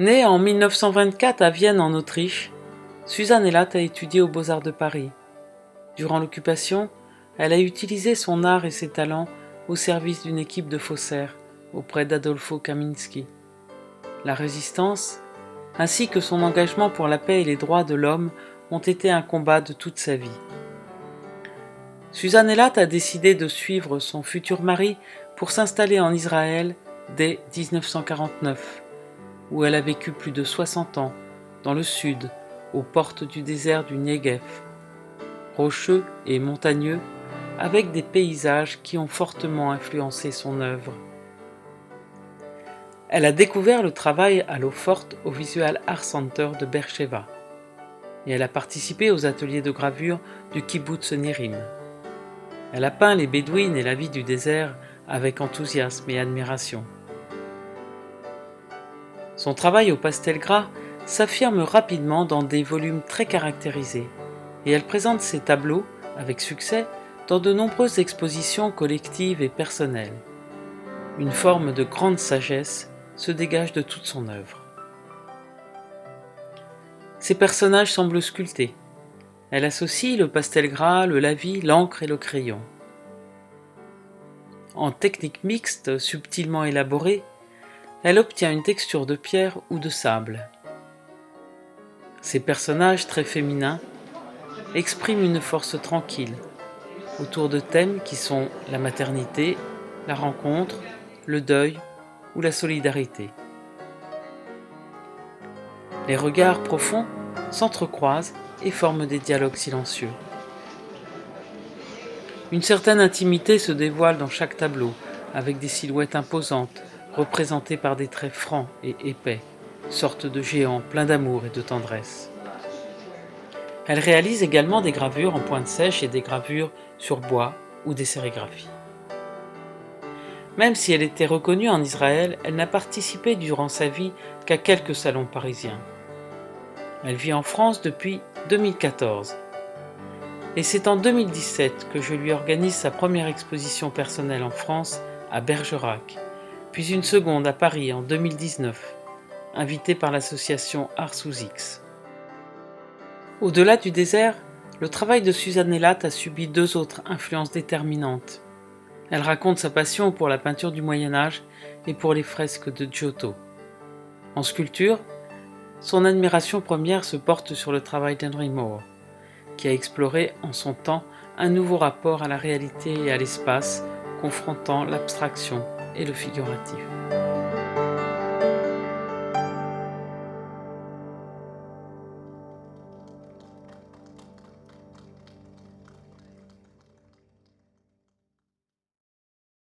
Née en 1924 à Vienne en Autriche, Suzanne Elhatt a étudié aux Beaux-Arts de Paris. Durant l'occupation, elle a utilisé son art et ses talents au service d'une équipe de faussaires auprès d'Adolfo Kaminski. La résistance, ainsi que son engagement pour la paix et les droits de l'homme ont été un combat de toute sa vie. Suzanne Elhatt a décidé de suivre son futur mari pour s'installer en Israël dès 1949, où elle a vécu plus de 60 ans, dans le sud, aux portes du désert du Negev, rocheux et montagneux, avec des paysages qui ont fortement influencé son œuvre. Elle a découvert le travail à l'eau forte au Visual Art Center de Beersheva, et elle a participé aux ateliers de gravure du Kibboutz Nérim. Elle a peint les bédouines et la vie du désert avec enthousiasme et admiration. Son travail au pastel gras s'affirme rapidement dans des volumes très caractérisés, et elle présente ses tableaux, avec succès, dans de nombreuses expositions collectives et personnelles. Une forme de grande sagesse se dégage de toute son œuvre. Ses personnages semblent sculptés. Elle associe le pastel gras, le lavis, l'encre et le crayon. En technique mixte, subtilement élaborée, elle obtient une texture de pierre ou de sable. Ces personnages très féminins expriment une force tranquille, autour de thèmes qui sont la maternité, la rencontre, le deuil ou la solidarité. Les regards profonds s'entrecroisent et forment des dialogues silencieux. Une certaine intimité se dévoile dans chaque tableau, avec des silhouettes imposantes, représentées par des traits francs et épais, sorte de géants pleins d'amour et de tendresse. Elle réalise également des gravures en pointe sèche et des gravures sur bois ou des sérigraphies. Même si elle était reconnue en Israël, elle n'a participé durant sa vie qu'à quelques salons parisiens. Elle vit en France depuis 2014. Et c'est en 2017 que je lui organise sa première exposition personnelle en France, à Bergerac, puis une seconde à Paris en 2019, invitée par l'association Art sous X. Au-delà du désert, le travail de Suzanne Elhatt a subi deux autres influences déterminantes. Elle raconte sa passion pour la peinture du Moyen-Âge et pour les fresques de Giotto. En sculpture, son admiration première se porte sur le travail d'Henry Moore, qui a exploré en son temps un nouveau rapport à la réalité et à l'espace, confrontant l'abstraction et le figuratif.